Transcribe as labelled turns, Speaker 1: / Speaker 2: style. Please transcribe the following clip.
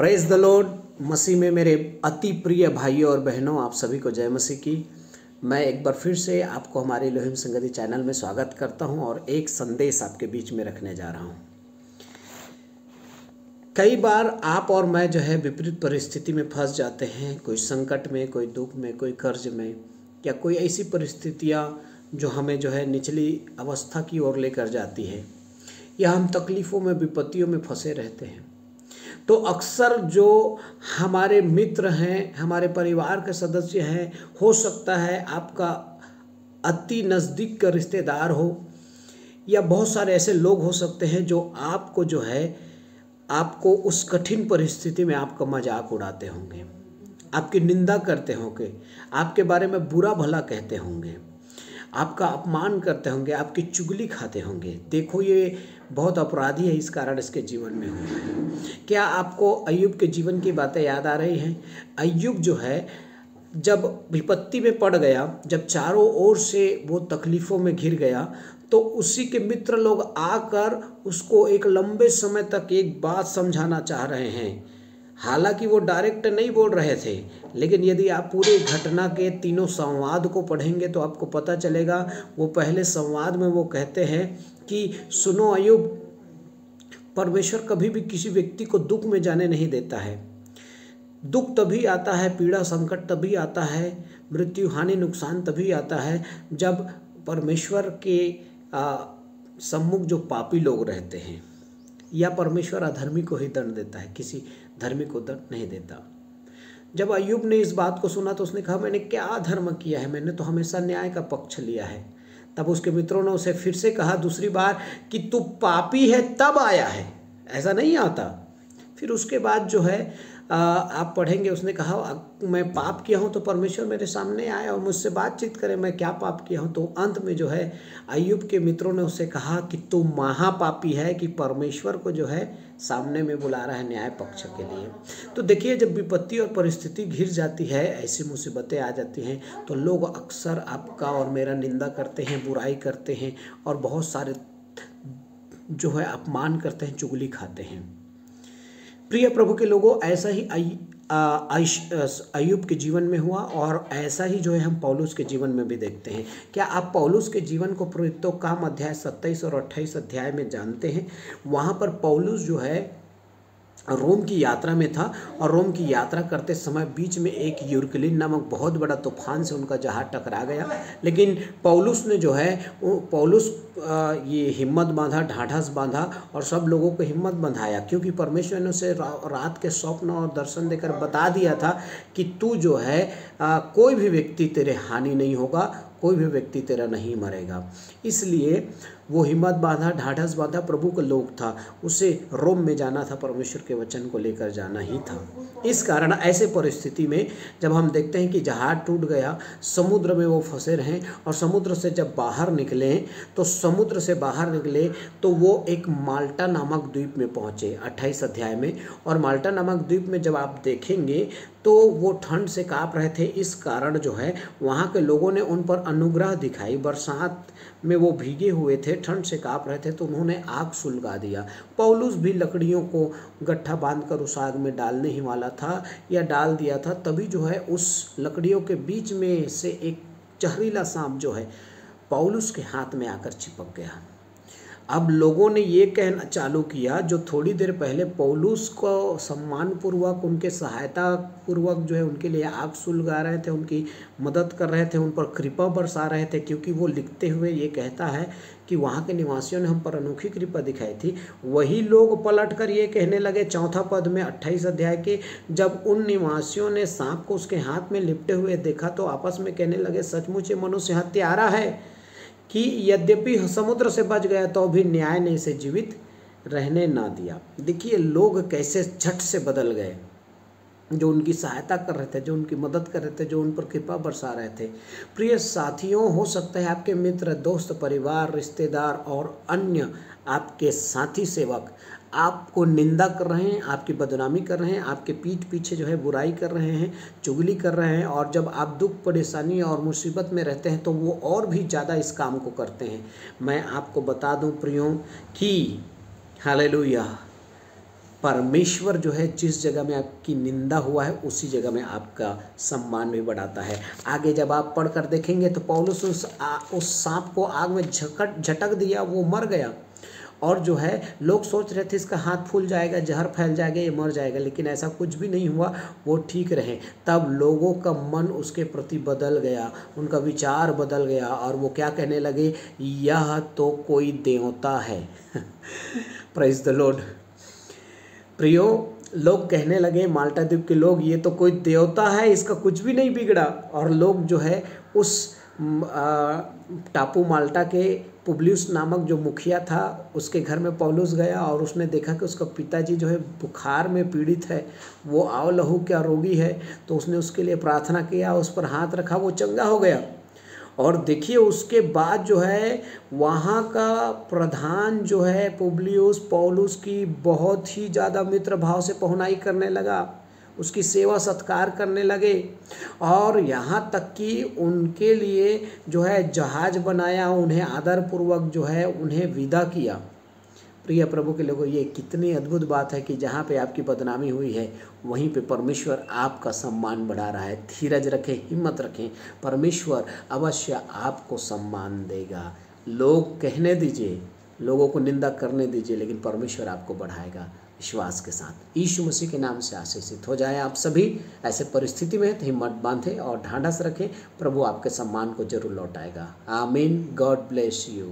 Speaker 1: Praise the Lord. मसीह में मेरे अति प्रिय भाइयों और बहनों, आप सभी को जय मसीह की। मैं एक बार फिर से आपको हमारे इलोहिम संगति चैनल में स्वागत करता हूं और एक संदेश आपके बीच में रखने जा रहा हूं। कई बार आप और मैं जो है विपरीत परिस्थिति में फंस जाते हैं, कोई संकट में, कोई दुख में, कोई कर्ज में, या कोई ऐसी परिस्थितियां जो हमें जो है निचली अवस्था की ओर लेकर जाती है, या हम तकलीफ़ों में, विपत्तियों में फंसे रहते हैं। तो अक्सर जो हमारे मित्र हैं, हमारे परिवार के सदस्य हैं, हो सकता है आपका अति नज़दीक का रिश्तेदार हो, या बहुत सारे ऐसे लोग हो सकते हैं जो आपको जो है आपको उस कठिन परिस्थिति में आपका मजाक उड़ाते होंगे, आपकी निंदा करते होंगे, आपके बारे में बुरा भला कहते होंगे, आपका अपमान करते होंगे, आपकी चुगली खाते होंगे। देखो, ये बहुत अपराधी है, इस कारण इसके जीवन में हुआ है। क्या आपको अय्यूब के जीवन की बातें याद आ रही हैं? अय्यूब जो है जब विपत्ति में पड़ गया, जब चारों ओर से वो तकलीफ़ों में घिर गया, तो उसी के मित्र लोग आकर उसको एक लंबे समय तक एक बात समझाना चाह रहे हैं। हालांकि वो डायरेक्ट नहीं बोल रहे थे, लेकिन यदि आप पूरे घटना के तीनों संवाद को पढ़ेंगे तो आपको पता चलेगा। वो पहले संवाद में वो कहते हैं कि सुनो अय्यूब, परमेश्वर कभी भी किसी व्यक्ति को दुख में जाने नहीं देता है। दुख तभी आता है, पीड़ा संकट तभी आता है, मृत्यु हानि नुकसान तभी आता है जब परमेश्वर के सम्मुख जो पापी लोग रहते हैं, या परमेश्वर अधर्मी को ही दंड देता है, किसी धर्मी को दंड नहीं देता। जब अय्यूब ने इस बात को सुना तो उसने कहा, मैंने क्या अधर्म किया है? मैंने तो हमेशा न्याय का पक्ष लिया है। तब उसके मित्रों ने उसे फिर से कहा दूसरी बार कि तू पापी है तब आया है, ऐसा नहीं आता। फिर उसके बाद जो है आप पढ़ेंगे, उसने कहा मैं पाप किया हूँ तो परमेश्वर मेरे सामने आए और मुझसे बातचीत करे, मैं क्या पाप किया हूँ। तो अंत में जो है अय्यूब के मित्रों ने उससे कहा कि तू महापापी है, कि परमेश्वर को जो है सामने में बुला रहा है न्याय पक्ष के लिए। तो देखिए, जब विपत्ति और परिस्थिति घिर जाती है, ऐसी मुसीबतें आ जाती हैं, तो लोग अक्सर आपका और मेरा निंदा करते हैं, बुराई करते हैं और बहुत सारे जो है अपमान करते हैं, चुगली खाते हैं। प्रिय प्रभु के लोगों, ऐसा ही अय्यूब के जीवन में हुआ और ऐसा ही जो है हम पौलुस के जीवन में भी देखते हैं। क्या आप पौलुस के जीवन को प्रेरितों का काम अध्याय 27 और 28 अध्याय में जानते हैं? वहाँ पर पौलुस जो है रोम की यात्रा में था और रोम की यात्रा करते समय बीच में एक यूरकुलिन नामक बहुत बड़ा तूफान से उनका जहाज टकरा गया। लेकिन पौलुस ने जो है ये हिम्मत बांधा, ढाढ़स बांधा और सब लोगों को हिम्मत बंधाया, क्योंकि परमेश्वर ने उसे रात के स्वप्न और दर्शन देकर बता दिया था कि तू जो है कोई भी व्यक्ति तेरे हानि नहीं होगा, कोई भी व्यक्ति तेरा नहीं मरेगा। इसलिए वो हिम्मत बांधा, ढाढ़स बांधा, प्रभु का लोग था, उसे रोम में जाना था, परमेश्वर के वचन को लेकर जाना ही था। इस कारण ऐसे परिस्थिति में जब हम देखते हैं कि जहाज टूट गया, समुद्र में वो फंसे रहें और समुद्र से जब बाहर निकले तो समुद्र से बाहर निकले तो वो एक माल्टा नामक द्वीप में पहुँचे 28 अध्याय में। और माल्टा नामक द्वीप में जब आप देखेंगे तो वो ठंड से काँप रहे थे। इस कारण जो है वहाँ के लोगों ने उन पर अनुग्रह दिखाई। बरसात में वो भीगे हुए थे, ठंड से काँप रहे थे, तो उन्होंने आग सुलगा दिया। पौलुस भी लकड़ियों को गट्ठा बांधकर उस आग में डालने ही वाला था या डाल दिया था, तभी जो है उस लकड़ियों के बीच में से एक जहरीला सांप जो है पौलुस के हाथ में आकर चिपक गया। अब लोगों ने ये कहना चालू किया, जो थोड़ी देर पहले पौलुस को सम्मानपूर्वक, उनके सहायता पूर्वक जो है उनके लिए आग सुलगा रहे थे, उनकी मदद कर रहे थे, उन पर कृपा बरसा रहे थे, क्योंकि वो लिखते हुए ये कहता है कि वहाँ के निवासियों ने हम पर अनोखी कृपा दिखाई थी। वही लोग पलट कर ये कहने लगे 4 पद में 28 अध्याय के, जब उन निवासियों ने सांप को उसके हाथ में लिपटे हुए देखा तो आपस में कहने लगे, सचमुच ये मनुष्य हत्यारा है कि यद्यपि समुद्र से बच गया तो भी न्याय ने इसे जीवित रहने ना दिया। देखिए, लोग कैसे झट से बदल गए, जो उनकी सहायता कर रहे थे, जो उनकी मदद कर रहे थे, जो उन पर कृपा बरसा रहे थे। प्रिय साथियों, हो सकता है आपके मित्र, दोस्त, परिवार, रिश्तेदार और अन्य आपके साथी सेवक आपको निंदा कर रहे हैं, आपकी बदनामी कर रहे हैं, आपके पीठ पीछे जो है बुराई कर रहे हैं, चुगली कर रहे हैं, और जब आप दुख, परेशानी और मुसीबत में रहते हैं तो वो और भी ज़्यादा इस काम को करते हैं। मैं आपको बता दूं प्रियों कि हालेलुया, परमेश्वर जो है जिस जगह में आपकी निंदा हुआ है उसी जगह में आपका सम्मान भी बढ़ाता है। आगे जब आप पढ़कर देखेंगे तो पौलुस उस सांप को आग में झटक दिया, वो मर गया। और जो है लोग सोच रहे थे इसका हाथ फूल जाएगा, जहर फैल जाएगा, ये मर जाएगा, लेकिन ऐसा कुछ भी नहीं हुआ, वो ठीक रहे। तब लोगों का मन उसके प्रति बदल गया, उनका विचार बदल गया और वो क्या कहने लगे, यह तो कोई देवता है। Praise the Lord. प्रियो, लोग कहने लगे, माल्टा द्वीप के लोग, ये तो कोई देवता है, इसका कुछ भी नहीं बिगड़ा। और लोग जो है उस टापू माल्टा के पुबलियुस नामक जो मुखिया था उसके घर में पौलुस गया और उसने देखा कि उसका पिताजी जो है बुखार में पीड़ित है, वो आव लहू का रोगी है। तो उसने उसके लिए प्रार्थना किया, उस पर हाथ रखा, वो चंगा हो गया। और देखिए उसके बाद जो है वहाँ का प्रधान जो है पुबलियुस पौलुस की बहुत ही ज़्यादा मित्र भाव से पहुनाई करने लगा, उसकी सेवा सत्कार करने लगे और यहाँ तक कि उनके लिए जो है जहाज बनाया, उन्हें आदरपूर्वक जो है उन्हें विदा किया। प्रिय प्रभु के लोगों, ये कितनी अद्भुत बात है कि जहाँ पे आपकी बदनामी हुई है वहीं पे परमेश्वर आपका सम्मान बढ़ा रहा है। धीरज रखें, हिम्मत रखें, परमेश्वर अवश्य आपको सम्मान देगा। लोग कहने दीजिए, लोगों को निंदा करने दीजिए, लेकिन परमेश्वर आपको बढ़ाएगा विश्वास के साथ। यीशु मसीह के नाम से आशीषित हो जाए आप सभी। ऐसे परिस्थिति में तो हिम्मत बांधें और ढांढस रखें, प्रभु आपके सम्मान को जरूर लौटाएगा। आमीन। God bless you.